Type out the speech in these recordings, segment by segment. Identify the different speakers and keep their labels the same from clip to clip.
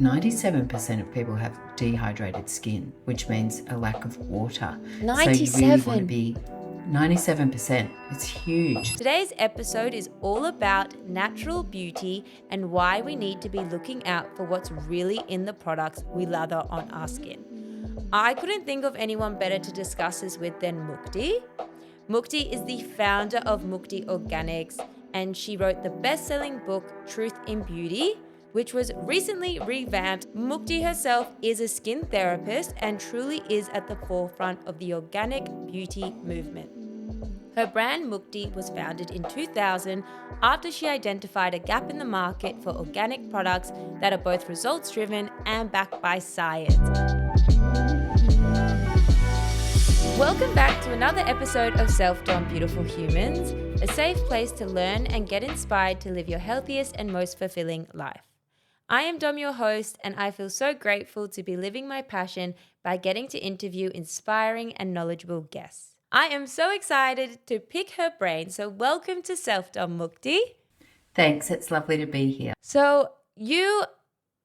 Speaker 1: 97% of people have dehydrated skin, which means a lack of water.
Speaker 2: 97.
Speaker 1: So you really want to be 97%. It's huge.
Speaker 2: Today's episode is all about natural beauty and why we need to be looking out for what's really in the products we lather on our skin. I couldn't think of anyone better to discuss this with than Mukti. Mukti is the founder of Mukti Organics, and she wrote the best-selling book Truth in Beauty, which was recently revamped. Mukti herself is a skin therapist and truly is at the forefront of the organic beauty movement. Her brand Mukti was founded in 2000 after she identified a gap in the market for organic products that are both results-driven and backed by science. Welcome back to another episode of Self-Dom Beautiful Humans, a safe place to learn and get inspired to live your healthiest and most fulfilling life. I am Dom, your host, and I feel so grateful to be living my passion by getting to interview inspiring and knowledgeable guests. I am so excited to pick her brain, so welcome to Self-Dom, Mukti.
Speaker 1: Thanks, it's lovely to be here.
Speaker 2: So you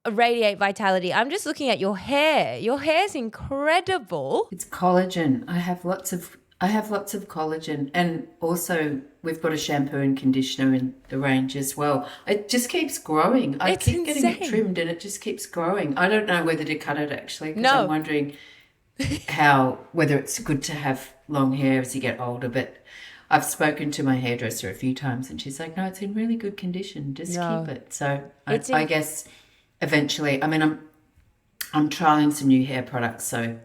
Speaker 2: radiate vitality. I'm just looking at your hair. Your hair's incredible.
Speaker 1: It's collagen. I have lots of collagen, and also we've got a shampoo and conditioner in the range as well. It just keeps growing. I keep getting it trimmed and it just keeps growing. I don't know whether to cut it actually, because I'm wondering whether it's good to have long hair as you get older, but I've spoken to my hairdresser a few times and she's like, no, it's in really good condition. Just keep it. So I guess eventually, I mean, I'm trialing some new hair products, so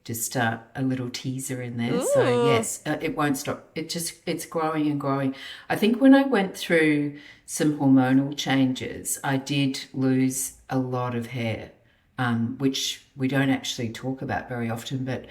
Speaker 1: just a little teaser in there.
Speaker 2: Ooh.
Speaker 1: So yes, it won't stop. It's growing and growing. I think when I went through some hormonal changes, I did lose a lot of hair, which we don't actually talk about very often, but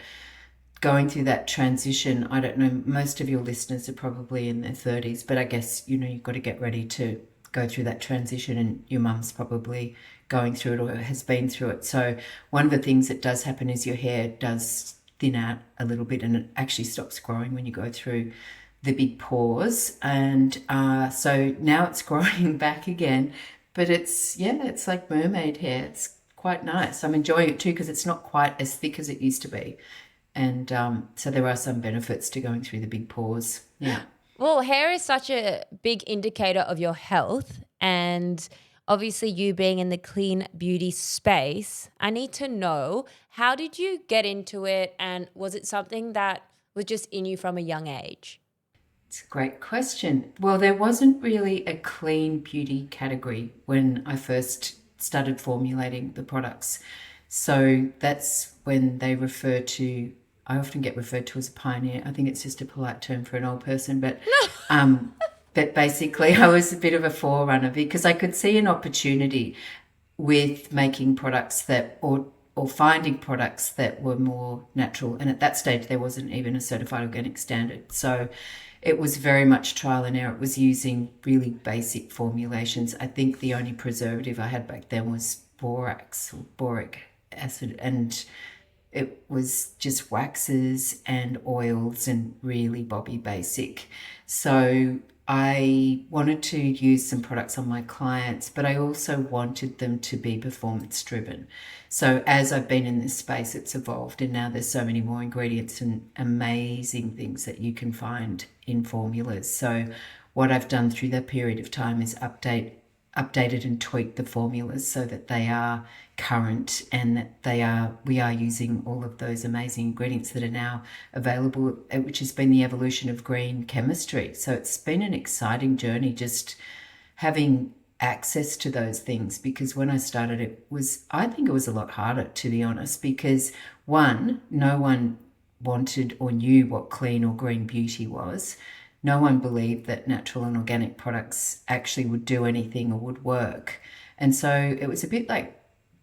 Speaker 1: going through that transition, I don't know, most of your listeners are probably in their 30s, but I guess, you've got to get ready to go through that transition, and your mum's probably going through it or has been through it. So one of the things that does happen is your hair does thin out a little bit, and it actually stops growing when you go through the big pores. And so now it's growing back again, but it's like mermaid hair. It's quite nice. I'm enjoying it too, because it's not quite as thick as it used to be. And so there are some benefits to going through the big pores. Yeah.
Speaker 2: Well, hair is such a big indicator of your health, and obviously you being in the clean beauty space, I need to know, how did you get into it, and was it something that was just in you from a young age?
Speaker 1: It's a great question. Well, there wasn't really a clean beauty category when I first started formulating the products. So that's when they refer to, I often get referred to as a pioneer. I think it's just a polite term for an old person, but but basically I was a bit of a forerunner, because I could see an opportunity with making products that, or finding products that were more natural. And at that stage there wasn't even a certified organic standard. So it was very much trial and error. It was using really basic formulations. I think the only preservative I had back then was borax or boric acid, and it was just waxes and oils and really bobby basic. So I wanted to use some products on my clients, but I also wanted them to be performance driven. So as I've been in this space, it's evolved, and now there's so many more ingredients and amazing things that you can find in formulas. So what I've done through that period of time is updated and tweaked the formulas so that they are current, and that we are using all of those amazing ingredients that are now available, which has been the evolution of green chemistry. So it's been an exciting journey just having access to those things, because when I started I think it was a lot harder, to be honest, because one, no one wanted or knew what clean or green beauty was. No one believed that natural and organic products actually would do anything or would work. And so it was a bit like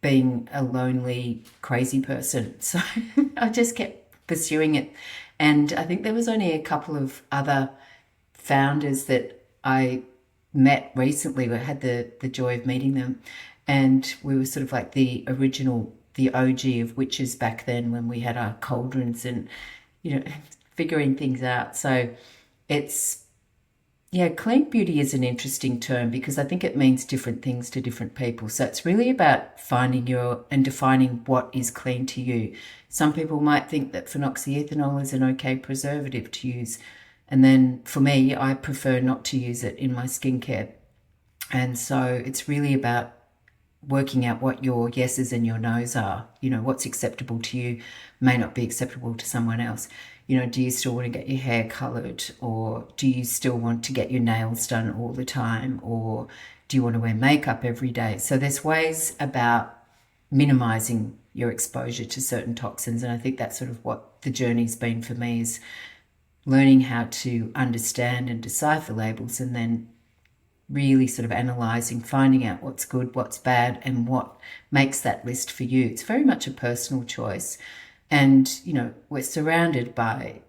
Speaker 1: being a lonely, crazy person. So I just kept pursuing it. And I think there was only a couple of other founders that I met recently. I had the joy of meeting them. And we were sort of like the OG of witches back then, when we had our cauldrons and, figuring things out. So it's Yeah, clean beauty is an interesting term because I think it means different things to different people. So it's really about finding your and defining what is clean to you. Some people might think that phenoxyethanol is an okay preservative to use. And then for me, I prefer not to use it in my skincare. And so it's really about working out what your yeses and your nos are. You know, what's acceptable to you may not be acceptable to someone else. You know, do you still want to get your hair colored, or do you still want to get your nails done all the time, or do you want to wear makeup every day? So there's ways about minimizing your exposure to certain toxins. And I think that's sort of what the journey's been for me, is learning how to understand and decipher labels, and then really sort of analysing, finding out what's good, what's bad, and what makes that list for you. It's very much a personal choice. And, you know, we're surrounded by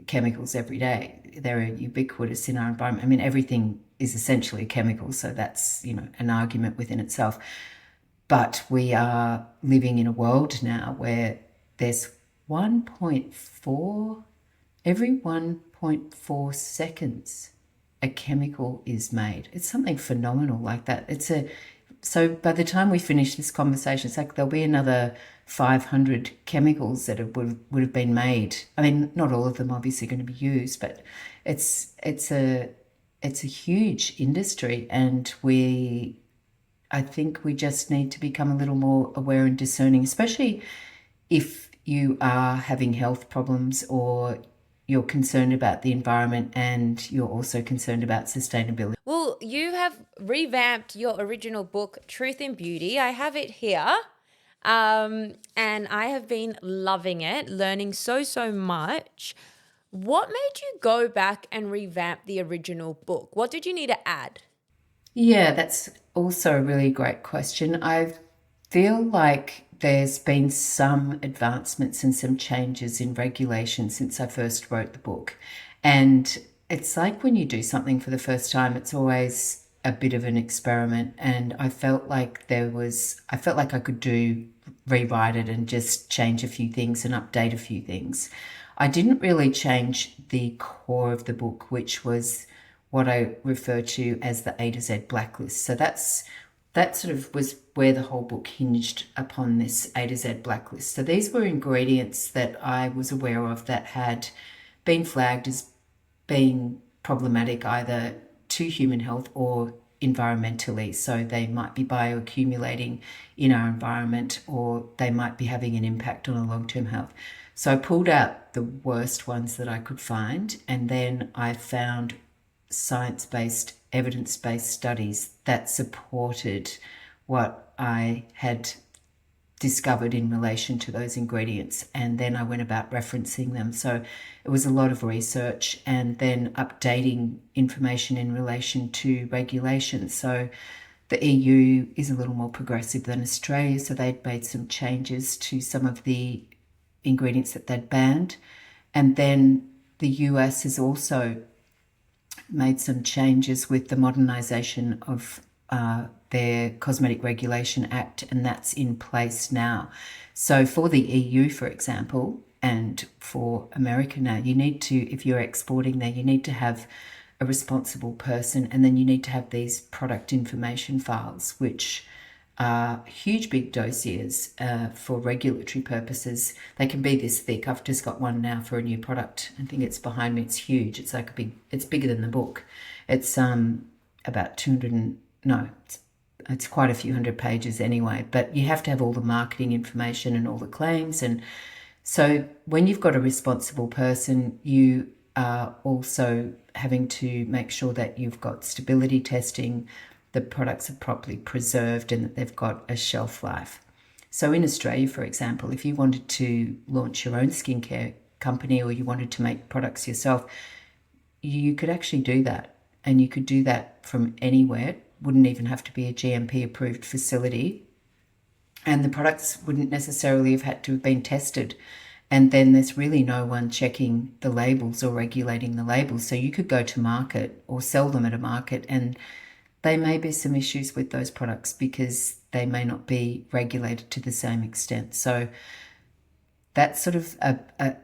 Speaker 1: chemicals every day. They're ubiquitous in our environment. I mean, everything is essentially a chemical, so that's, you know, an argument within itself. But we are living in a world now where there's 1.4, every 1.4 seconds, a chemical is made. It's something phenomenal like that. So by the time we finish this conversation, it's like there'll be another 500 chemicals that would have been made. I mean, not all of them obviously going to be used, but it's a huge industry, and I think we just need to become a little more aware and discerning, especially if you are having health problems, or you're concerned about the environment, and you're also concerned about sustainability.
Speaker 2: Well, you have revamped your original book, Truth in Beauty. I have it here. And I have been loving it, learning so much. What made you go back and revamp the original book? What did you need to add?
Speaker 1: Yeah, that's also a really great question. I feel like there's been some advancements and some changes in regulation since I first wrote the book. And it's like when you do something for the first time, it's always a bit of an experiment. And I felt like I could rewrite it and just change a few things and update a few things. I didn't really change the core of the book, which was what I refer to as the A to Z blacklist. So that sort of was where the whole book hinged upon, this A to Z blacklist. So these were ingredients that I was aware of that had been flagged as being problematic either to human health or environmentally. So they might be bioaccumulating in our environment, or they might be having an impact on our long-term health. So I pulled out the worst ones that I could find, and then I found science-based, evidence-based studies that supported what I had discovered in relation to those ingredients. And then I went about referencing them. So it was a lot of research, and then updating information in relation to regulations. So the EU is a little more progressive than Australia, so they'd made some changes to some of the ingredients that they'd banned. And then the US has also made some changes with the modernisation of their Cosmetic Regulation Act, and that's in place now. So for the EU, for example, and for America now, you need to, if you're exporting there, you need to have a responsible person, and then you need to have these product information files, which are huge big dossiers for regulatory purposes. They can be this thick. I've just got one now for a new product. I think it's behind me. It's huge. It's like it's bigger than the book. It's about 200 and, no, it's quite a few hundred pages anyway, but you have to have all the marketing information and all the claims. And so when you've got a responsible person, you are also having to make sure that you've got stability testing, the products are properly preserved, and that they've got a shelf life. So in Australia, for example, if you wanted to launch your own skincare company, or you wanted to make products yourself, you could actually do that. And you could do that from anywhere. It wouldn't even have to be a GMP approved facility. And the products wouldn't necessarily have had to have been tested. And then there's really no one checking the labels or regulating the labels. So you could go to market or sell them at a market, and there may be some issues with those products because they may not be regulated to the same extent. So that's sort of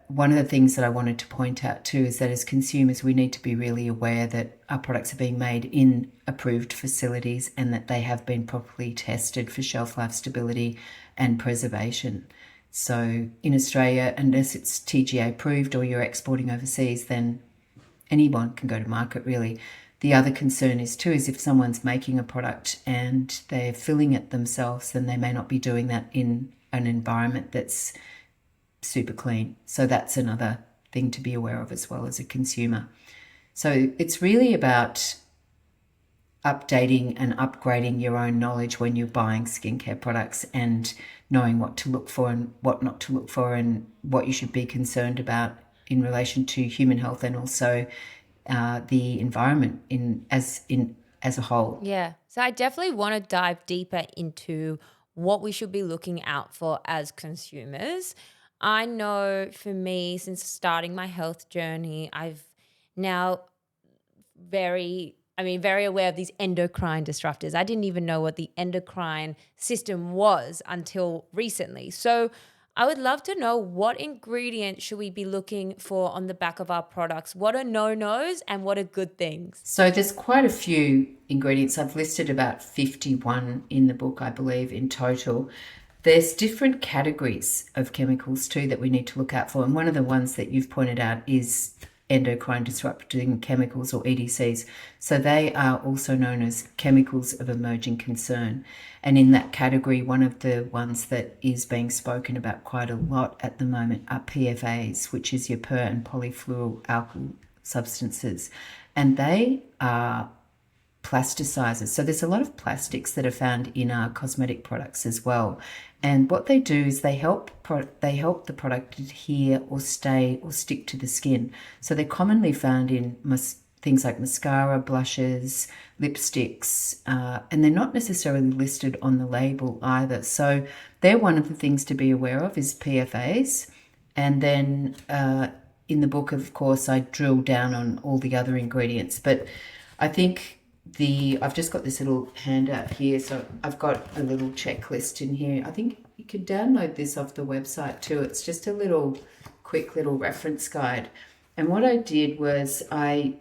Speaker 1: one of the things that I wanted to point out too, is that as consumers, we need to be really aware that our products are being made in approved facilities and that they have been properly tested for shelf life stability and preservation. So in Australia, unless it's TGA approved or you're exporting overseas, then anyone can go to market really. The other concern is too, is if someone's making a product and they're filling it themselves, then they may not be doing that in an environment that's super clean. So that's another thing to be aware of as well as a consumer. So it's really about updating and upgrading your own knowledge when you're buying skincare products and knowing what to look for and what not to look for and what you should be concerned about in relation to human health and also the environment as a whole.
Speaker 2: Yeah. So I definitely want to dive deeper into what we should be looking out for as consumers. I know for me, since starting my health journey, I've now very aware of these endocrine disruptors. I didn't even know what the endocrine system was until recently. So I would love to know, what ingredients should we be looking for on the back of our products? What are no-nos and what are good things?
Speaker 1: So there's quite a few ingredients. I've listed about 51 in the book, I believe, in total. There's different categories of chemicals too that we need to look out for. And one of the ones that you've pointed out is endocrine disrupting chemicals, or EDCs. So they are also known as chemicals of emerging concern. And in that category, one of the ones that is being spoken about quite a lot at the moment are PFAs, which is your per and polyfluoroalkyl substances. And they are plasticizers. So there's a lot of plastics that are found in our cosmetic products as well. And what they do is they help the product adhere or stay or stick to the skin. So they're commonly found in things like mascara, blushes, lipsticks, and they're not necessarily listed on the label either. So they're one of the things to be aware of, is PFAs. And then in the book, of course, I drill down on all the other ingredients. But I think I've just got this little handout here, so I've got a little checklist in here. I think you can download this off the website too. It's just a quick little reference guide. And what I did was I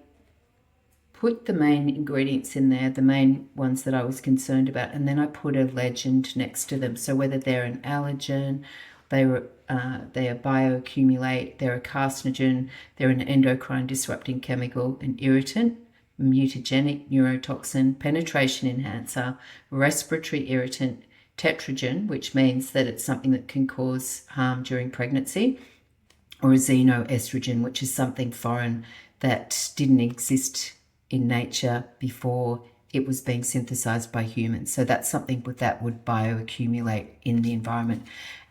Speaker 1: put the main ingredients in there, the main ones that I was concerned about, and then I put a legend next to them. So whether they're an allergen, they are bioaccumulate, they're a carcinogen, they're an endocrine disrupting chemical, an irritant, mutagenic neurotoxin, penetration enhancer, respiratory irritant, tetragen, which means that it's something that can cause harm during pregnancy, or a xenoestrogen, which is something foreign that didn't exist in nature before it was being synthesized by humans. So that's something that would bioaccumulate in the environment.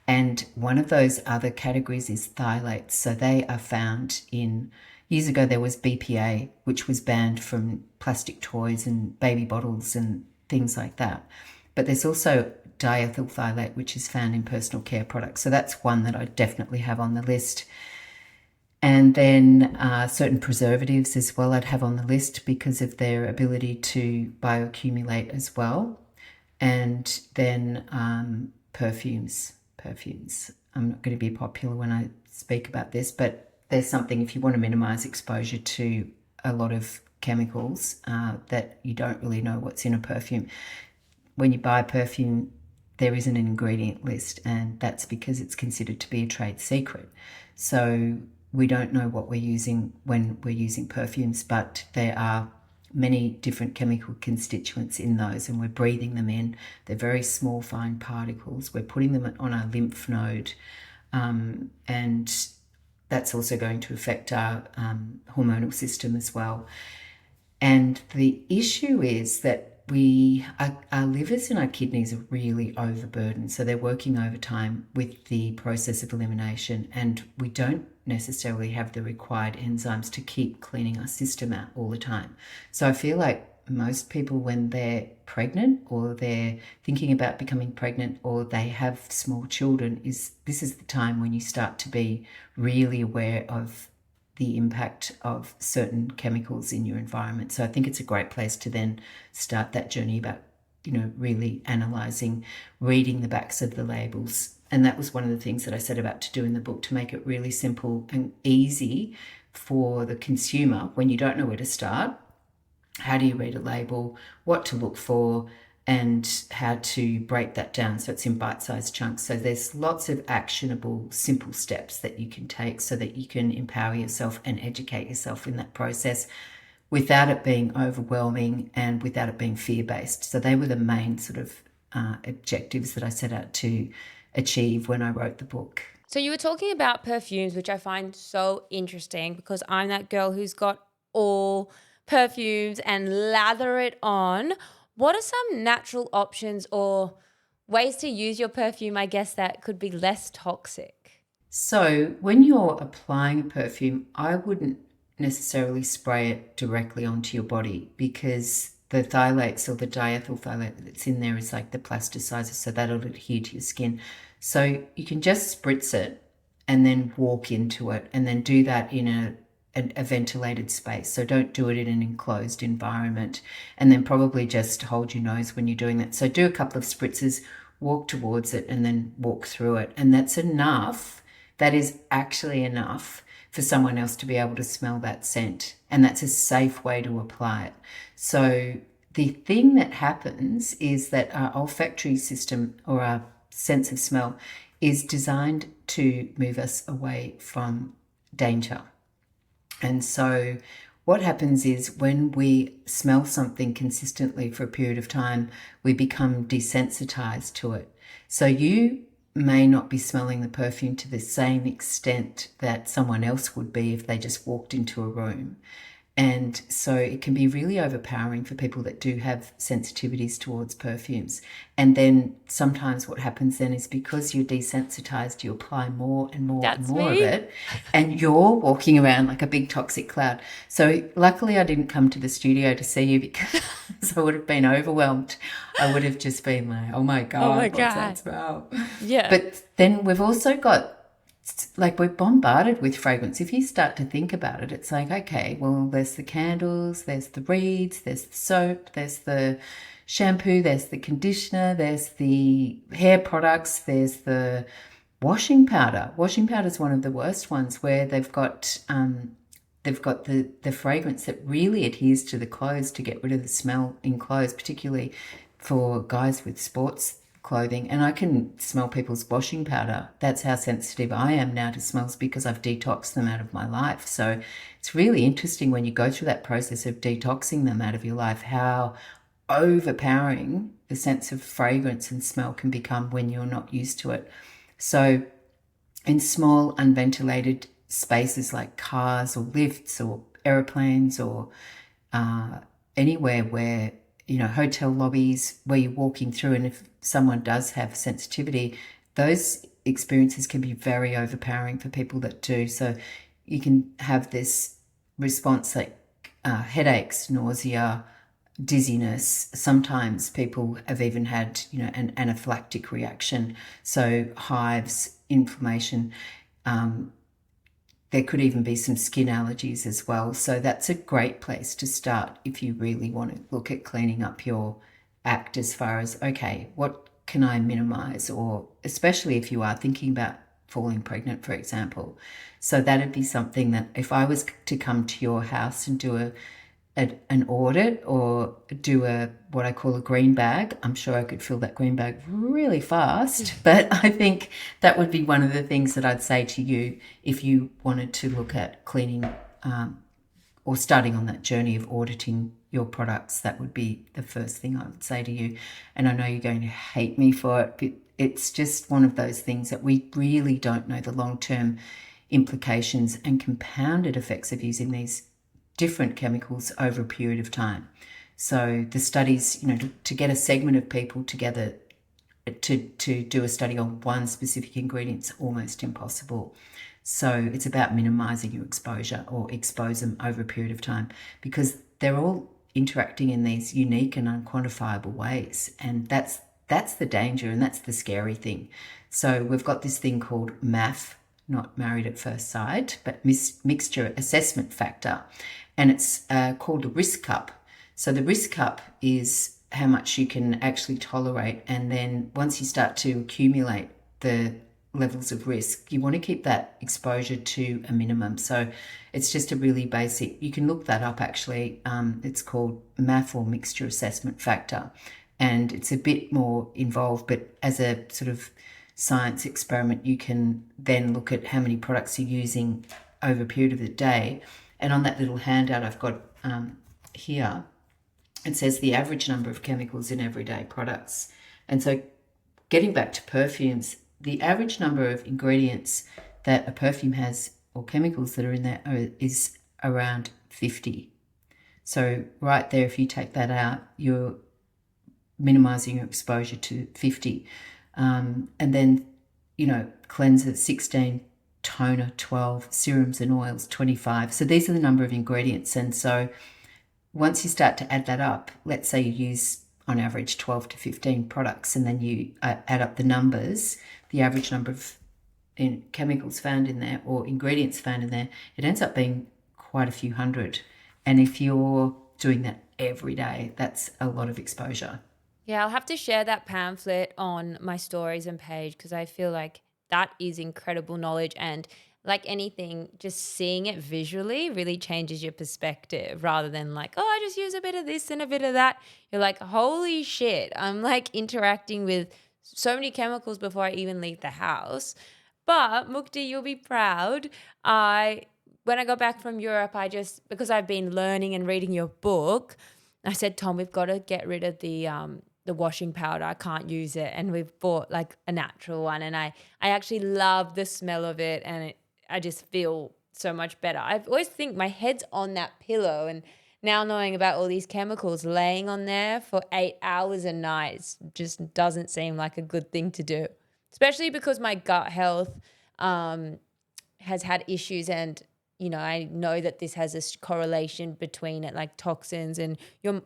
Speaker 1: And one of those other categories is phthalates. So they are found in, years ago there was BPA, which was banned from plastic toys and baby bottles and things like that. But there's also diethyl phthalate, which is found in personal care products. So that's one that I definitely have on the list. And then certain preservatives as well I'd have on the list because of their ability to bioaccumulate as well. And then perfumes. I'm not going to be popular when I speak about this, but there's something, if you want to minimize exposure to a lot of chemicals, that you don't really know what's in a perfume. When you buy a perfume, there isn't an ingredient list, and that's because it's considered to be a trade secret. So we don't know what we're using when we're using perfumes, but there are many different chemical constituents in those, and we're breathing them in. They're very small, fine particles. We're putting them on our lymph node, and that's also going to affect our hormonal system as well. And the issue is that our livers and our kidneys are really overburdened, so they're working overtime with the process of elimination, and we don't necessarily have the required enzymes to keep cleaning our system out all the time. So I feel like most people, when they're pregnant or they're thinking about becoming pregnant or they have small children, this is the time when you start to be really aware of the impact of certain chemicals in your environment. So I think it's a great place to then start that journey about, really analysing, reading the backs of the labels, And that was one of the things that I set about to do in the book, to make it really simple and easy for the consumer when you don't know where to start. How do you read a label, what to look for, and how to break that down so it's in bite-sized chunks. So there's lots of actionable, simple steps that you can take so that you can empower yourself and educate yourself in that process without it being overwhelming and without it being fear-based. So they were the main sort of objectives that I set out to achieve when I wrote the book.
Speaker 2: So you were talking about perfumes, which I find so interesting because I'm that girl who's got all perfumes and lather it on. What are some natural options or ways to use your perfume, I guess, that could be less toxic?
Speaker 1: So when you're applying a perfume, I wouldn't necessarily spray it directly onto your body, because the phthalates or the diethyl phthalate that's in there is like the plasticizer, so that'll adhere to your skin. So you can just spritz it and then walk into it, and then do that in a ventilated space. So don't do it in an enclosed environment, and then probably just hold your nose when you're doing that. So do a couple of spritzes, walk towards it, and then walk through it. And that's enough. That is actually enough for someone else to be able to smell that scent. And that's a safe way to apply it. So the thing that happens is that our olfactory system, or our sense of smell, is designed to move us away from danger. And so what happens is when we smell something consistently for a period of time, we become desensitized to it. So you may not be smelling the perfume to the same extent that someone else would be if they just walked into a room. And so it can be really overpowering for people that do have sensitivities towards perfumes. And then sometimes what happens then is, because you're desensitized, you apply more and more
Speaker 2: That's
Speaker 1: and more
Speaker 2: me.
Speaker 1: of it, and you're walking around like a big toxic cloud. So luckily I didn't come to the studio to see you, because I would have been overwhelmed. I would have just been like, oh my God, what's that smell?
Speaker 2: Yeah.
Speaker 1: But then we've also got, like, we're bombarded with fragrance. If you start to think about it, it's like, okay, well, there's the candles, there's the reeds, there's the soap, there's the shampoo, there's the conditioner, there's the hair products, there's the washing powder. Washing powder is one of the worst ones, where they've got the fragrance that really adheres to the clothes to get rid of the smell in clothes, particularly for guys with sports clothing. And I can smell people's washing powder. That's how sensitive I am now to smells, because I've detoxed them out of my life. So it's really interesting when you go through that process of detoxing them out of your life, how overpowering the sense of fragrance and smell can become when you're not used to it. So in small unventilated spaces like cars or lifts or aeroplanes, or anywhere where, hotel lobbies where you're walking through, and if someone does have sensitivity, those experiences can be very overpowering for people that do. So you can have this response like headaches, nausea, dizziness. Sometimes people have even had, an anaphylactic reaction. So hives, inflammation. There could even be some skin allergies as well. So that's a great place to start if you really want to look at cleaning up your act, as far as, okay, what can I minimize? Or especially if you are thinking about falling pregnant, for example. So that'd be something that, if I was to come to your house and do an audit, or do what I call a green bag, I'm sure I could fill that green bag really fast. But I think that would be one of the things that I'd say to you if you wanted to look at cleaning or starting on that journey of auditing your products. That would be the first thing I would say to you. And I know you're going to hate me for it, but it's just one of those things that we really don't know the long-term implications and compounded effects of using these different chemicals over a period of time. So the studies, to get a segment of people together to do a study on one specific ingredient is almost impossible. So it's about minimizing your exposure, or expose them over a period of time, because they're all interacting in these unique and unquantifiable ways. And that's the danger, and that's the scary thing. So we've got this thing called MAF, not married at first sight, but mixture assessment factor. And it's called a risk cup. So the risk cup is how much you can actually tolerate. And then once you start to accumulate the levels of risk. You want to keep that exposure to a minimum. So it's just a really basic, you can look that up actually. It's called MAF, or mixture assessment factor. And it's a bit more involved, but as a sort of science experiment, you can then look at how many products you're using over a period of the day. And on that little handout I've got here, it says the average number of chemicals in everyday products. And so getting back to perfumes, the average number of ingredients that a perfume has, or chemicals that are in there, is around 50. So right there, if you take that out, you're minimizing your exposure to 50. And then, cleanser 16, toner 12, serums and oils 25. So these are the number of ingredients. And so once you start to add that up, let's say you use on average 12 to 15 products, and then you add up the numbers, the average number of chemicals found in there or ingredients found in there, it ends up being quite a few hundred. And if you're doing that every day, that's a lot of exposure.
Speaker 2: Yeah, I'll have to share that pamphlet on my stories and page, because I feel like that is incredible knowledge. And like anything, just seeing it visually really changes your perspective, rather than like, oh, I just use a bit of this and a bit of that. You're like, holy shit, I'm like interacting with so many chemicals before I even leave the house. But Mukti, you'll be proud. When I got back from Europe, because I've been learning and reading your book, I said, Tom, we've got to get rid of the washing powder. I can't use it. And we've bought like a natural one. And I actually love the smell of it. And I just feel so much better. I always think my head's on that pillow. And now knowing about all these chemicals, laying on there for 8 hours a night just doesn't seem like a good thing to do. Especially because my gut health has had issues, and I know that this has a correlation between it, like toxins and your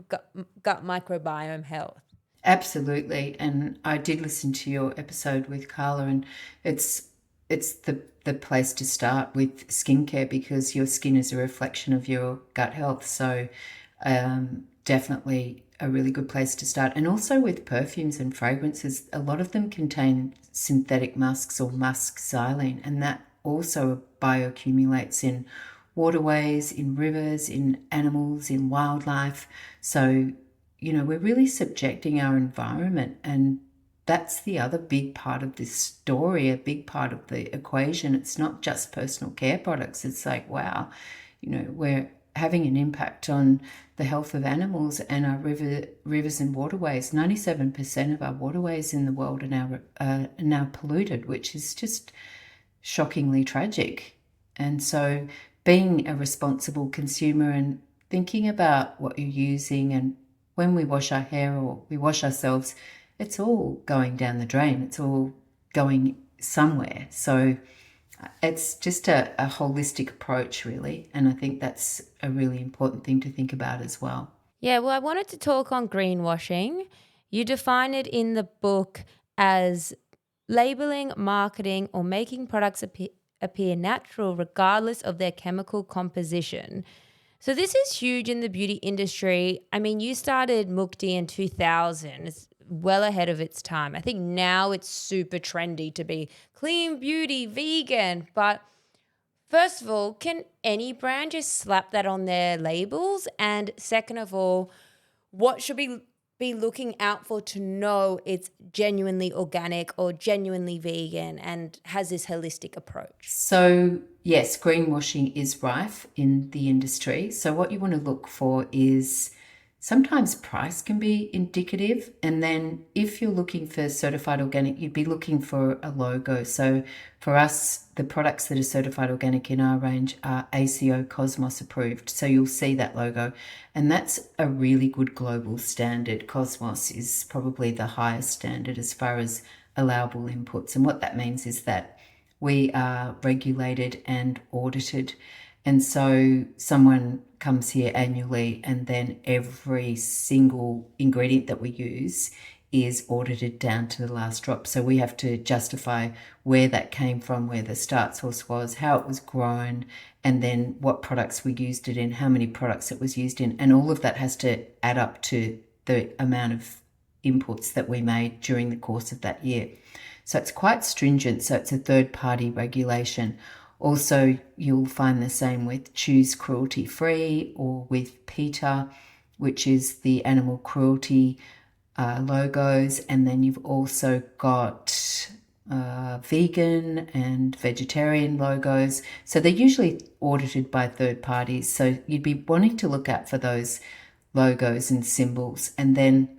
Speaker 2: gut microbiome health.
Speaker 1: Absolutely. And I did listen to your episode with Carla, and it's the place to start with skincare, because your skin is a reflection of your gut health. So definitely a really good place to start. And also with perfumes and fragrances, a lot of them contain synthetic musks or musk xylene, and that also bioaccumulates in waterways, in rivers, in animals, in wildlife. So, we're really subjecting our environment, and that's the other big part of this story, a big part of the equation. It's not just personal care products. It's like, wow, we're having an impact on the health of animals and our rivers and waterways. 97% of our waterways in the world are now polluted, which is just shockingly tragic. And so being a responsible consumer and thinking about what you're using, and when we wash our hair or we wash ourselves, it's all going down the drain. It's all going somewhere. So it's just a holistic approach, really. And I think that's a really important thing to think about as well.
Speaker 2: Yeah, well, I wanted to talk on greenwashing. You define it in the book as labeling, marketing, or making products appear natural regardless of their chemical composition. So this is huge in the beauty industry. I mean, you started Mukti in 2000. It's well ahead of its time. I think now it's super trendy to be clean beauty, vegan. But first of all, can any brand just slap that on their labels? And second of all, what should we be looking out for to know it's genuinely organic or genuinely vegan and has this holistic approach?
Speaker 1: So yes, greenwashing is rife in the industry. So what you want to look for is, sometimes price can be indicative. And then if you're looking for certified organic, you'd be looking for a logo. So for us, the products that are certified organic in our range are ACO Cosmos approved. So you'll see that logo. And that's a really good global standard. Cosmos is probably the highest standard as far as allowable inputs. And what that means is that we are regulated and audited. And so someone comes here annually, and then every single ingredient that we use is audited down to the last drop. So we have to justify where that came from, where the start source was, how it was grown, and then what products we used it in, how many products it was used in. And all of that has to add up to the amount of inputs that we made during the course of that year. So it's quite stringent. So it's a third-party regulation. Also, you'll find the same with Choose Cruelty Free or with PETA, which is the animal cruelty logos. And then you've also got vegan and vegetarian logos. So they're usually audited by third parties. So you'd be wanting to look out for those logos and symbols. And then,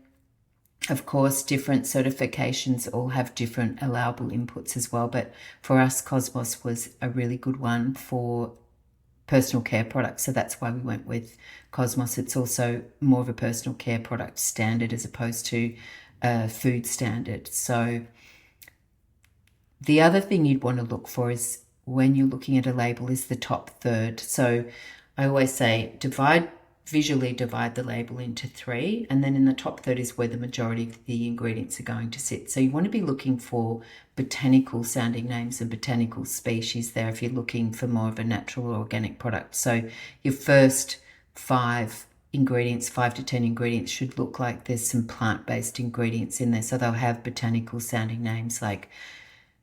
Speaker 1: of course, different certifications all have different allowable inputs as well. But for us, Cosmos was a really good one for personal care products. So that's why we went with Cosmos. It's also more of a personal care product standard as opposed to a food standard. So the other thing you'd want to look for is when you're looking at a label is the top third. So I always say visually divide the label into three, and then in the top third is where the majority of the ingredients are going to sit. So you want to be looking for botanical sounding names and botanical species there if you're looking for more of a natural or organic product. So your first 5 ingredients, 5 to 10 ingredients, should look like there's some plant-based ingredients in there. So they'll have botanical sounding names like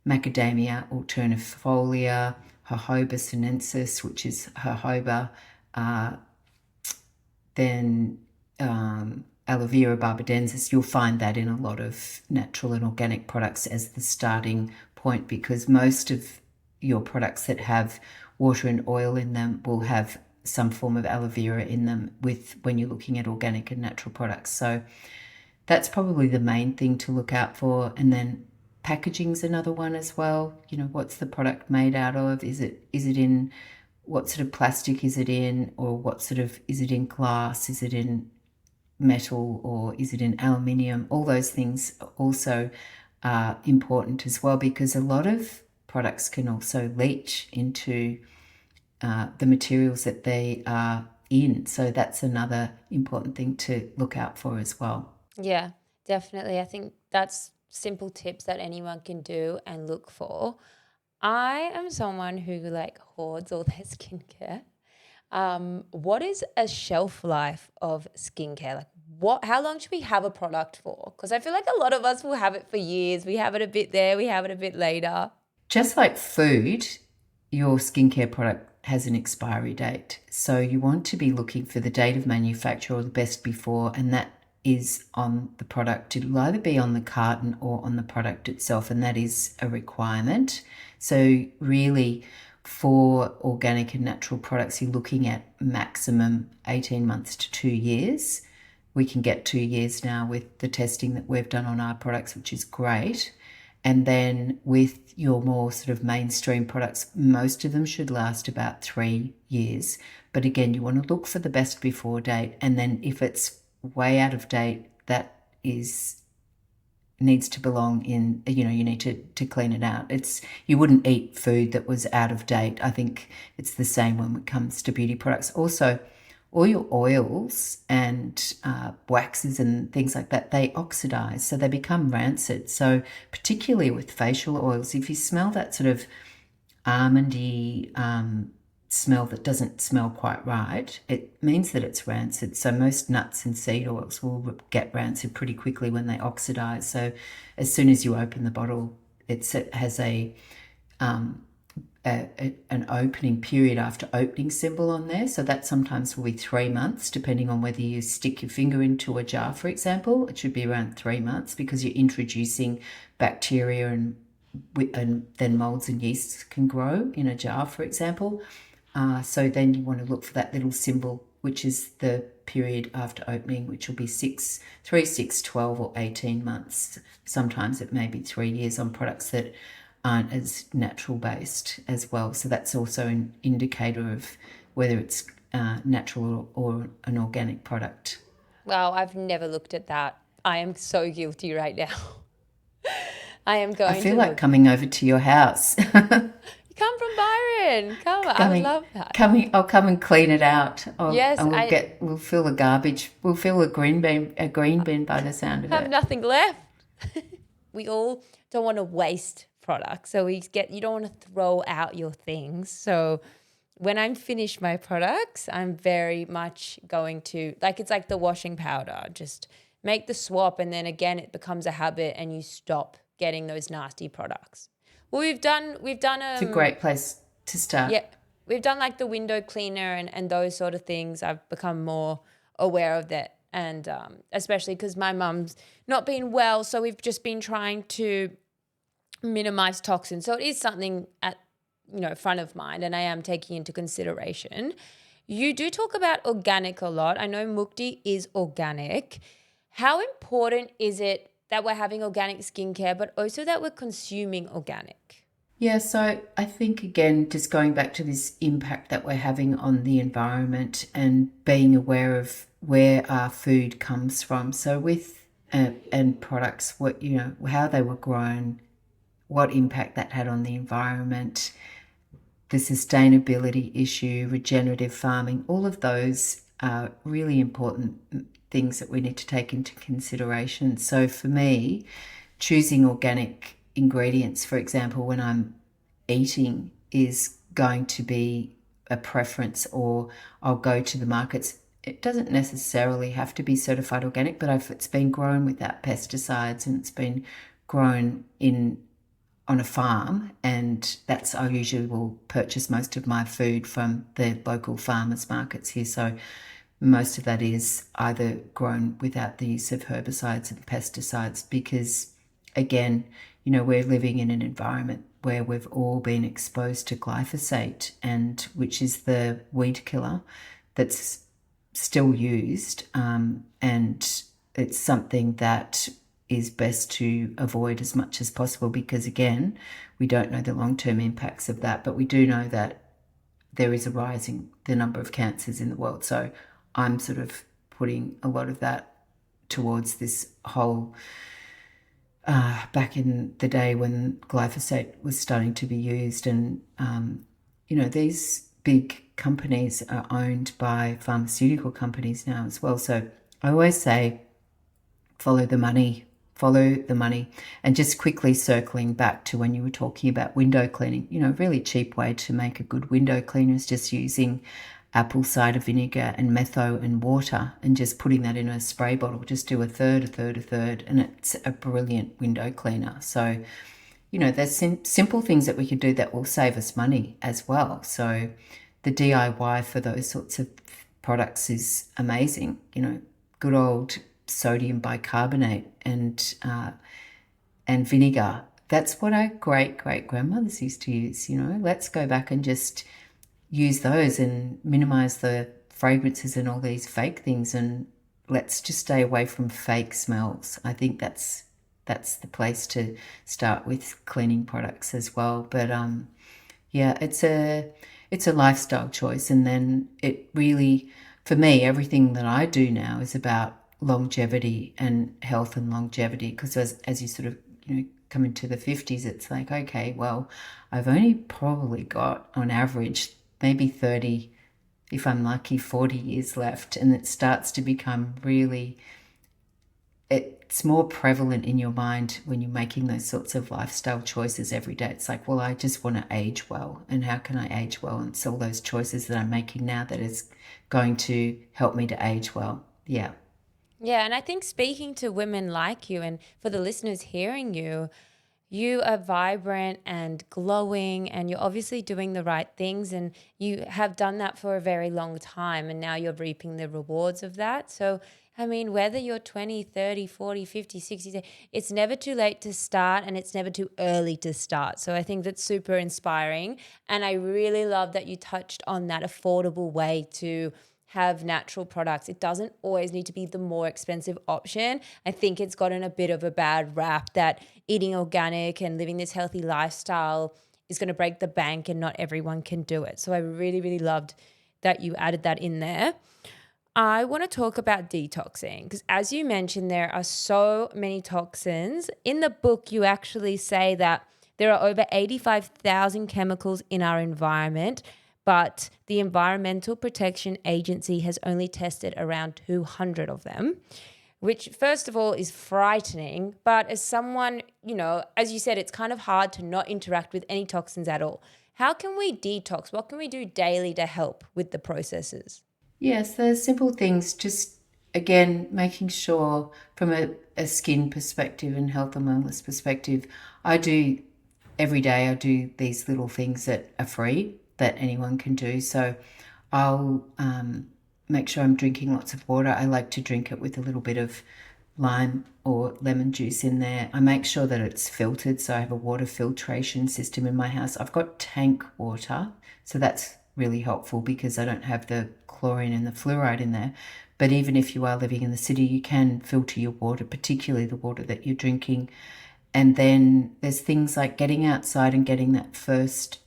Speaker 1: macadamia alternifolia, jojoba sinensis, which is jojoba, then aloe vera barbadensis. You'll find that in a lot of natural and organic products as the starting point, because most of your products that have water and oil in them will have some form of aloe vera in them when you're looking at organic and natural products. So that's probably the main thing to look out for. And then packaging's another one as well. What's the product made out of? Is it in what sort of plastic is it in, or is it in glass? Is it in metal, or is it in aluminium? All those things also are important as well, because a lot of products can also leach into the materials that they are in. So that's another important thing to look out for as well.
Speaker 2: Yeah, definitely. I think that's simple tips that anyone can do and look for. I am someone who hoards all their skincare. What is a shelf life of skincare? How long should we have a product for? Because I feel like a lot of us will have it for years. We have it a bit there, we have it a bit later.
Speaker 1: Just like food, your skincare product has an expiry date. So you want to be looking for the date of manufacture or the best before, and that is on the product. It'll either be on the carton or on the product itself, and that is a requirement. So really, for organic and natural products, you're looking at maximum 18 months to 2 years. We can get 2 years now with the testing that we've done on our products, which is great. And then with your more sort of mainstream products, most of them should last about 3 years. But again, you want to look for the best before date. And then if it's way out of date, that needs to belong in, you need to clean it out. You wouldn't eat food that was out of date. I think it's the same when it comes to beauty products. Also, all your oils and waxes and things like that, they oxidize, so they become rancid. So particularly with facial oils, if you smell that sort of almondy smell that doesn't smell quite right, it means that it's rancid. So most nuts and seed oils will get rancid pretty quickly when they oxidize. So as soon as you open the bottle, it has an opening period after opening symbol on there. So that sometimes will be 3 months, depending on whether you stick your finger into a jar, for example. It should be around 3 months, because you're introducing bacteria and then molds and yeasts can grow in a jar, for example. So then you want to look for that little symbol, which is the period after opening, which will be 3, 6, 12 or 18 months. Sometimes it may be 3 years on products that aren't as natural based as well. So that's also an indicator of whether it's natural or an organic product.
Speaker 2: Wow, I've never looked at that. I am so guilty right now. I
Speaker 1: feel like coming over to your house.
Speaker 2: Come from Byron. I would love that.
Speaker 1: I'll come and clean it out.
Speaker 2: Yes,
Speaker 1: we'll fill the garbage. We'll fill a green bin by the sound of it.
Speaker 2: Have nothing left. We all don't want to waste products, so you don't want to throw out your things. So when I'm finished my products, I'm very much going to, it's like the washing powder. Just make the swap, and then again it becomes a habit and you stop getting those nasty products. Well, we've done
Speaker 1: It's a great place to start.
Speaker 2: yeah, we've done like the window cleaner and those sort of things. I've become more aware of that. And especially because my mum's not been well. So we've just been trying to minimize toxins. So it is something at, front of mind, and I am taking into consideration. You do talk about organic a lot. I know Mukti is organic. How important is it that we're having organic skincare, but also that we're consuming organic?
Speaker 1: Yeah, so I think, again, just going back to this impact that we're having on the environment and being aware of where our food comes from. So with and products, what how they were grown, what impact that had on the environment, the sustainability issue, regenerative farming, all of those are really important things that we need to take into consideration. So for me, choosing organic ingredients, for example, when I'm eating, is going to be a preference, or I'll go to the markets. It doesn't necessarily have to be certified organic, but if it's been grown without pesticides and it's been grown on a farm, and that's I usually will purchase most of my food from the local farmers markets here. So most of that is either grown without the use of herbicides and pesticides, because again, we're living in an environment where we've all been exposed to glyphosate, and which is the weed killer that's still used, and it's something that is best to avoid as much as possible, because again, we don't know the long-term impacts of that, but we do know that there is a rise in the number of cancers in the world. So I'm sort of putting a lot of that towards this whole back in the day when glyphosate was starting to be used, and these big companies are owned by pharmaceutical companies now as well. So I always say follow the money. And just quickly circling back to when you were talking about window cleaning, a really cheap way to make a good window cleaner is just using apple cider vinegar and metho and water and just putting that in a spray bottle. Just do a third, and it's a brilliant window cleaner. So, there's simple things that we could do that will save us money as well. So the DIY for those sorts of products is amazing. Good old sodium bicarbonate and vinegar. That's what our great grandmothers used to use. Let's go back and just use those and minimize the fragrances and all these fake things, and let's just stay away from fake smells. I think that's the place to start with cleaning products as well. But yeah, it's a lifestyle choice, and then it really, for me, everything that I do now is about longevity and health and longevity, because as you sort of come into the 50s, it's like, okay, well, I've only probably got on average maybe 30, if I'm lucky, 40 years left, and it starts to become really, it's more prevalent in your mind when you're making those sorts of lifestyle choices every day. It's like, well, I just want to age well, and how can I age well? And it's all those choices that I'm making now that is going to help me to age well. Yeah.
Speaker 2: Yeah, and I think speaking to women like you, and for the listeners hearing you, you are vibrant and glowing, and you're obviously doing the right things, and you have done that for a very long time, and now you're reaping the rewards of that. So, I mean, whether you're 20, 30, 40, 50, 60, it's never too late to start, and it's never too early to start. So I think that's super inspiring, and I really love that you touched on that affordable way to have natural products. It doesn't always need to be the more expensive option. I think it's gotten a bit of a bad rap that eating organic and living this healthy lifestyle is going to break the bank, and not everyone can do it. So I really, really loved that you added that in there. I want to talk about detoxing, because as you mentioned, there are so many toxins. In the book, you actually say that there are over 85,000 chemicals in our environment, but the Environmental Protection Agency has only tested around 200 of them, which first of all is frightening. But as someone, as you said, it's kind of hard to not interact with any toxins at all. How can we detox? What can we do daily to help with the processes?
Speaker 1: Yes, the simple things, just again, making sure from a skin perspective and health and wellness perspective, I do every day, I do these little things that are free that anyone can do. So I'll make sure I'm drinking lots of water. I like to drink it with a little bit of lime or lemon juice in there. I make sure that it's filtered, so I have a water filtration system in my house. I've got tank water, so that's really helpful because I don't have the chlorine and the fluoride in there. But even if you are living in the city, you can filter your water, particularly the water that you're drinking. And then there's things like getting outside and getting that first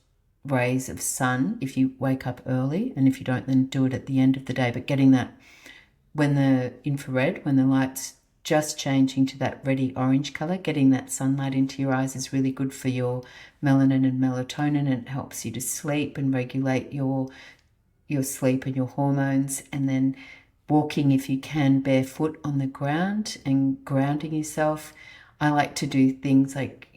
Speaker 1: rays of sun if you wake up early, and if you don't, then do it at the end of the day. But getting that when the infrared, when the light's just changing to that reddy orange color, getting that sunlight into your eyes is really good for your melanin and melatonin, and it helps you to sleep and regulate your sleep and your hormones. And then walking, if you can, barefoot on the ground and grounding yourself. I like to do things like,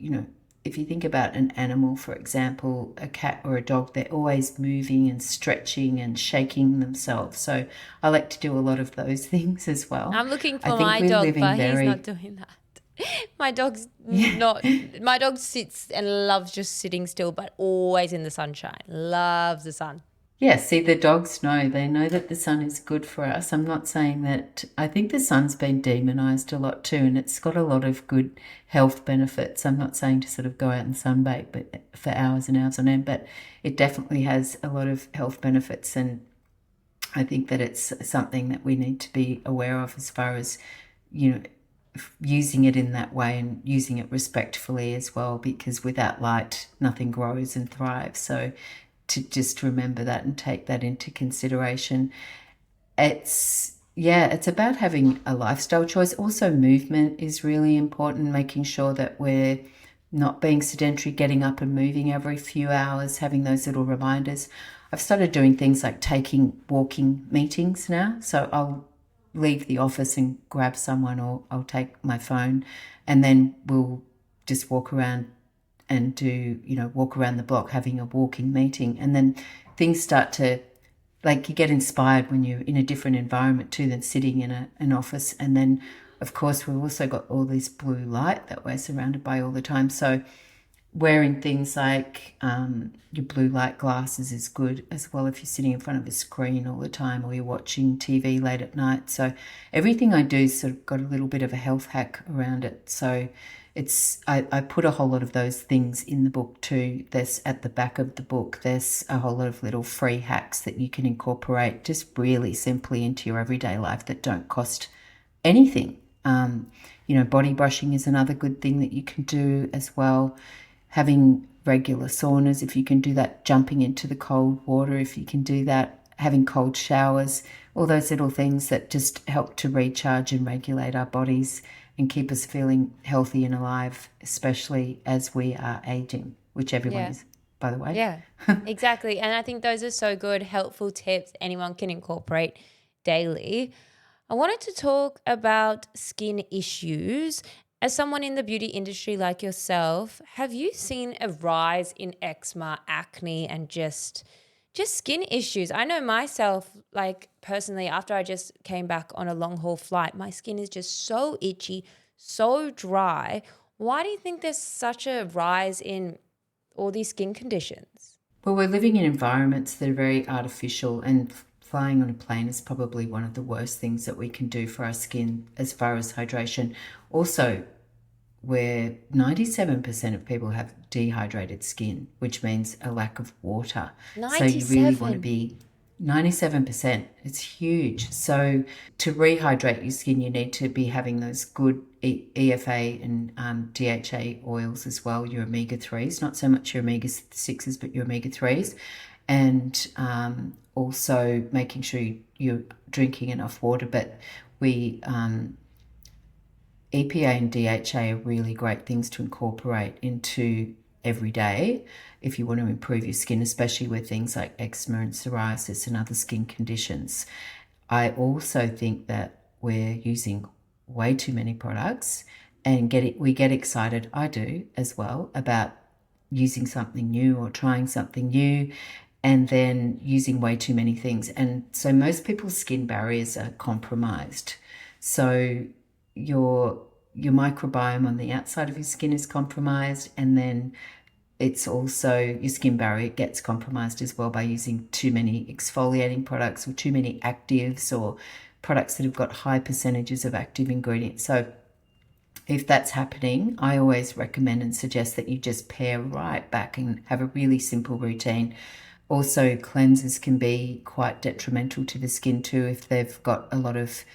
Speaker 1: if you think about an animal, for example, a cat or a dog, they're always moving and stretching and shaking themselves. So I like to do a lot of those things as well.
Speaker 2: I'm looking
Speaker 1: I
Speaker 2: for
Speaker 1: think
Speaker 2: my
Speaker 1: we're
Speaker 2: dog,
Speaker 1: living
Speaker 2: but he's
Speaker 1: very,
Speaker 2: not doing that. My dog's not. My dog sits and loves just sitting still, but always in the sunshine. Loves the sun.
Speaker 1: yeah, see, the dogs know. They know that the sun is good for us. I'm not saying that. I think the sun's been demonized a lot too, and it's got a lot of good health benefits. I'm not saying to sort of go out and sunbake but for hours and hours on end, but it definitely has a lot of health benefits. And I think that it's something that we need to be aware of as far as, using it in that way and using it respectfully as well, because without light, nothing grows and thrives. So to just remember that and take that into consideration. It's about having a lifestyle choice. Also, movement is really important, making sure that we're not being sedentary, getting up and moving every few hours, having those little reminders. I've started doing things like taking walking meetings now. So I'll leave the office and grab someone, or I'll take my phone, and then we'll just walk around and walk around the block having a walking meeting. And then things start to, like, you get inspired when you're in a different environment too than sitting in an office. And then, of course, we've also got all this blue light that we're surrounded by all the time. So wearing things like your blue light glasses is good as well if you're sitting in front of a screen all the time or you're watching TV late at night. So everything I do sort of got a little bit of a health hack around it. So I put a whole lot of those things in the book too. There's at the back of the book, there's a whole lot of little free hacks that you can incorporate just really simply into your everyday life that don't cost anything. Body brushing is another good thing that you can do as well. Having regular saunas, if you can do that, jumping into the cold water, if you can do that, having cold showers, all those little things that just help to recharge and regulate our bodies and keep us feeling healthy and alive, especially as we are aging, which everyone is, by the way.
Speaker 2: Yeah, exactly. And I think those are so good, helpful tips anyone can incorporate daily. I wanted to talk about skin issues. As someone in the beauty industry like yourself, have you seen a rise in eczema, acne, and just skin issues? I know myself, like personally, after I just came back on a long haul flight, my skin is just so itchy, so dry. Why do you think there's such a rise in all these skin conditions?
Speaker 1: Well, we're living in environments that are very artificial, and flying on a plane is probably one of the worst things that we can do for our skin as far as hydration. Also, where 97% of people have dehydrated skin, which means a lack of water.
Speaker 2: 97.
Speaker 1: So you really want to be 97%. It's huge. So to rehydrate your skin, you need to be having those good EFA and DHA oils as well, your omega-3s, not so much your omega-6s, but your omega-3s. And also making sure you're drinking enough water. But EPA and DHA are really great things to incorporate into every day if you want to improve your skin, especially with things like eczema and psoriasis and other skin conditions. I also think that we're using way too many products and we get excited, I do as well, about using something new or trying something new. and then using way too many things. And so most people's skin barriers are compromised. So your microbiome on the outside of your skin is compromised, and then it's also your skin barrier gets compromised as well by using too many exfoliating products or too many actives or products that have got high percentages of active ingredients. So if that's happening, I always recommend and suggest that you just pare right back and have a really simple routine. Also, cleansers can be quite detrimental to the skin too if they've got a lot of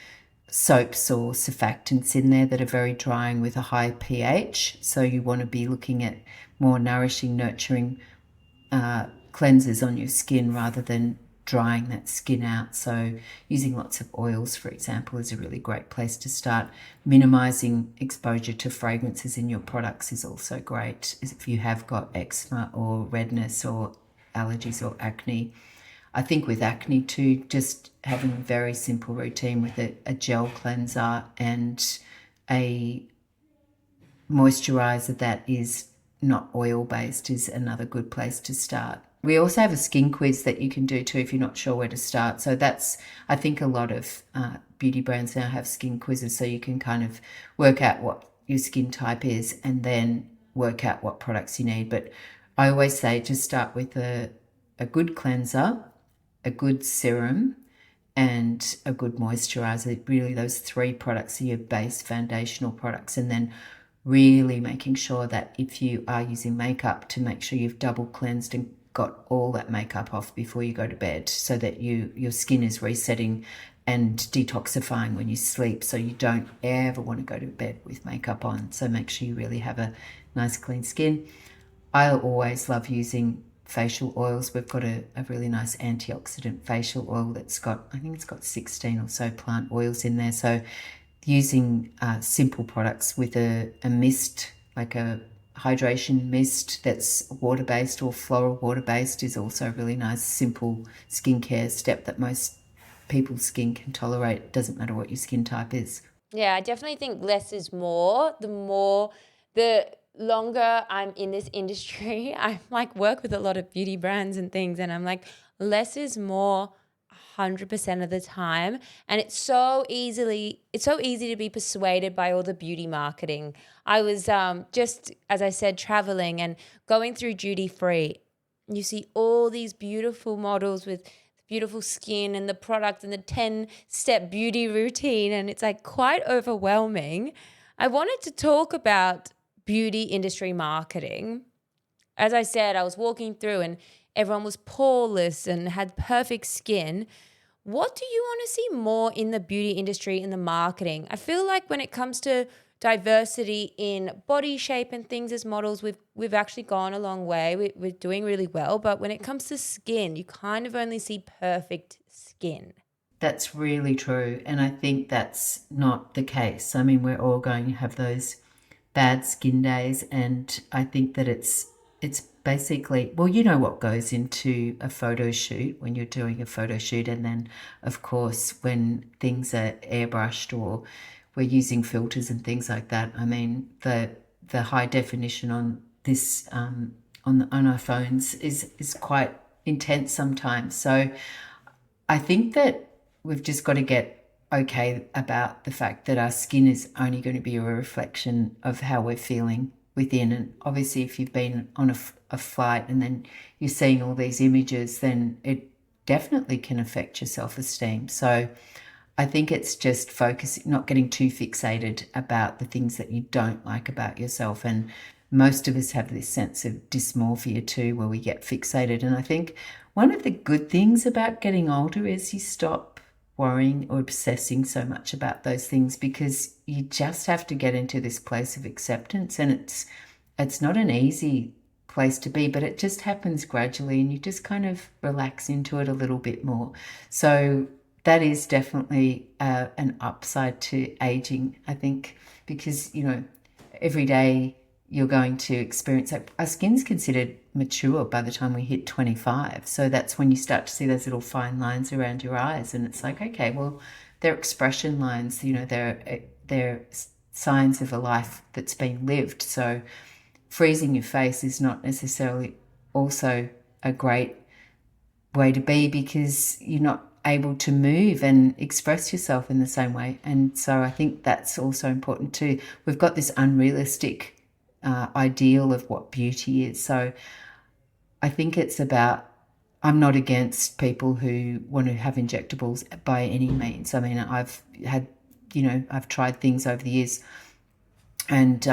Speaker 1: soaps or surfactants in there that are very drying with a high pH. So you want to be looking at more nourishing, nurturing cleansers on your skin rather than drying that skin out. So using lots of oils, for example, is a really great place to start. Minimizing exposure to fragrances in your products is also great if you have got eczema or redness or allergies or acne. I think with acne too, just having a very simple routine with a gel cleanser and a moisturizer that is not oil based is another good place to start. We also have a skin quiz that you can do too if you're not sure where to start. So that's, I think a lot of beauty brands now have skin quizzes, so you can kind of work out what your skin type is and then work out what products you need. But I always say just start with a good cleanser, a good serum, and a good moisturizer. Really, those three products are your base foundational products. And then really making sure that if you are using makeup, to make sure you've double cleansed and got all that makeup off before you go to bed, so that your skin is resetting and detoxifying when you sleep, so you don't ever want to go to bed with makeup on. So make sure you really have a nice clean skin. I always love using facial oils. We've got a really nice antioxidant facial oil that's got, I think it's got 16 or so plant oils in there. So using simple products with a mist, like a hydration mist that's water-based or floral water-based, is also a really nice simple skincare step that most people's skin can tolerate. It doesn't matter what your skin type is.
Speaker 2: Yeah, I definitely think less is more. The longer I'm in this industry, I like work with a lot of beauty brands and things, and I'm like, less is more 100% of the time. And it's so easy to be persuaded by all the beauty marketing. I was just, as I said, traveling and going through duty free. You see all these beautiful models with beautiful skin and the product and the 10-step beauty routine, and it's like quite overwhelming. I wanted to talk about beauty industry marketing. As I said, I was walking through and everyone was poreless and had perfect skin. What do you want to see more in the beauty industry, in the marketing? I feel like when it comes to diversity in body shape and things as models, we've actually gone a long way. We're doing really well. But when it comes to skin, you kind of only see perfect skin.
Speaker 1: That's really true. And I think that's not the case. I mean, we're all going to have those bad skin days. And I think that it's basically, well, you know what goes into a photo shoot when you're doing a photo shoot. And then, of course, when things are airbrushed or we're using filters and things like that. I mean, the high definition on this on our phones is quite intense sometimes. So I think that we've just got to get okay about the fact that our skin is only going to be a reflection of how we're feeling within. And obviously, if you've been on a flight and then you're seeing all these images, then it definitely can affect your self-esteem. So I think it's just focusing, not getting too fixated about the things that you don't like about yourself. And most of us have this sense of dysmorphia too, where we get fixated. And I think one of the good things about getting older is you stop worrying or obsessing so much about those things, because you just have to get into this place of acceptance. And it's not an easy place to be, but it just happens gradually and you just kind of relax into it a little bit more. So that is definitely an upside to aging, I think, because, you know, every day you're going to experience that. Our skin's considered mature by the time we hit 25. So that's when you start to see those little fine lines around your eyes. And it's like, okay, well, they're expression lines, you know, they're signs of a life that's been lived. So freezing your face is not necessarily also a great way to be because you're not able to move and express yourself in the same way. And so I think that's also important too. We've got this unrealistic ideal of what beauty is. So I think it's about, I'm not against people who want to have injectables by any means. I mean, I've had, I've tried things over the years, and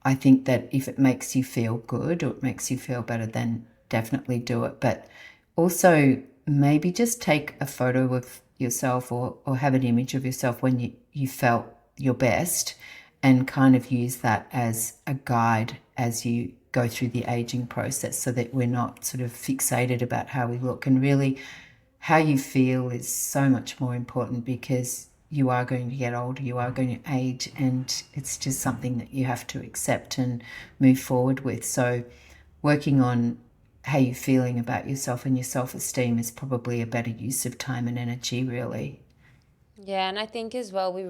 Speaker 1: I think that if it makes you feel good or it makes you feel better, then definitely do it. But also maybe just take a photo of yourself, or have an image of yourself when you felt your best, and kind of use that as a guide as you go through the aging process, so that we're not sort of fixated about how we look. And really, how you feel is so much more important, because you are going to get older, you are going to age, and it's just something that you have to accept and move forward with. So working on how you're feeling about yourself and your self-esteem is probably a better use of time and energy, really.
Speaker 2: Yeah, and I think as well, we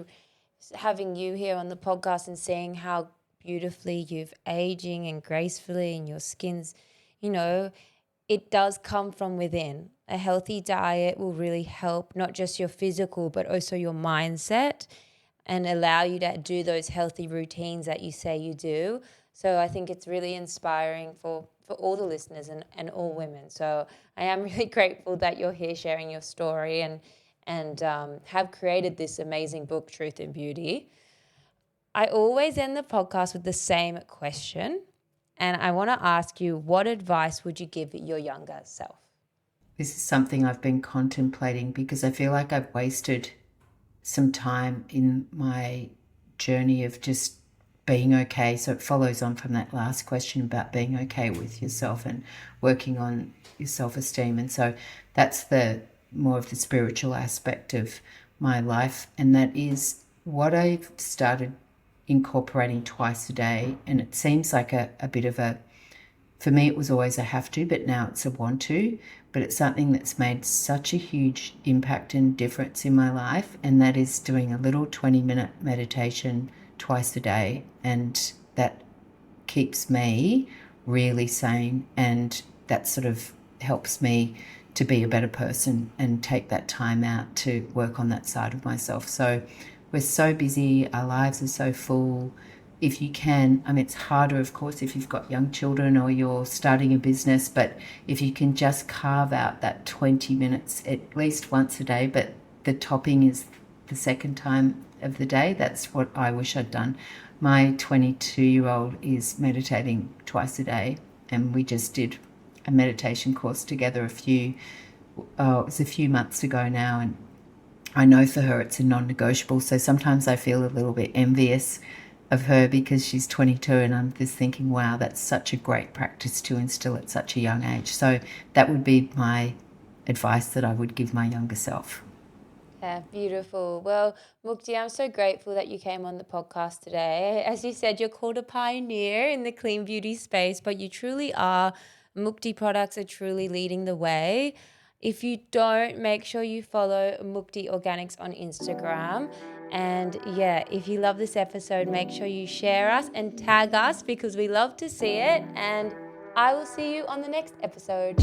Speaker 2: having you here on the podcast and seeing how beautifully you've aging and gracefully, and your skin's, you know, it does come from within. A healthy diet will really help not just your physical, but also your mindset, and allow you to do those healthy routines that you say you do. So I think it's really inspiring for all the listeners, and all women. So I am really grateful that you're here sharing your story, and have created this amazing book, Truth and Beauty. I always end the podcast with the same question. And I want to ask you, what advice would you give your younger self?
Speaker 1: This is something I've been contemplating, because I feel like I've wasted some time in my journey of just being okay. So it follows on from that last question about being okay with yourself and working on your self-esteem. And so that's the more of the spiritual aspect of my life. And that is what I've started incorporating twice a day. And it seems like a bit of a, for me, it was always a have to, but now it's a want to. But it's something that's made such a huge impact and difference in my life. And that is doing a little 20-minute meditation twice a day. And that keeps me really sane. And that sort of helps me to be a better person and take that time out to work on that side of myself. So we're so busy, our lives are so full. If you can, I mean, it's harder, of course, if you've got young children or you're starting a business, but if you can just carve out that 20 minutes at least once a day, but the topping is the second time of the day, that's what I wish I'd done. My 22-year-old is meditating twice a day, and we just did a meditation course together it was a few months ago now, and I know for her it's a non-negotiable. So sometimes I feel a little bit envious of her because she's 22, and I'm just thinking, wow, that's such a great practice to instill at such a young age. So that would be my advice that I would give my younger self.
Speaker 2: Yeah, beautiful. Well, Mukti, I'm so grateful that you came on the podcast today. As you said, you're called a pioneer in the clean beauty space, but you truly are. Mukti products are truly leading the way. If you don't, make sure you follow Mukti Organics on Instagram. And yeah, if you love this episode, make sure you share us and tag us, because we love to see it. And I will see you on the next episode.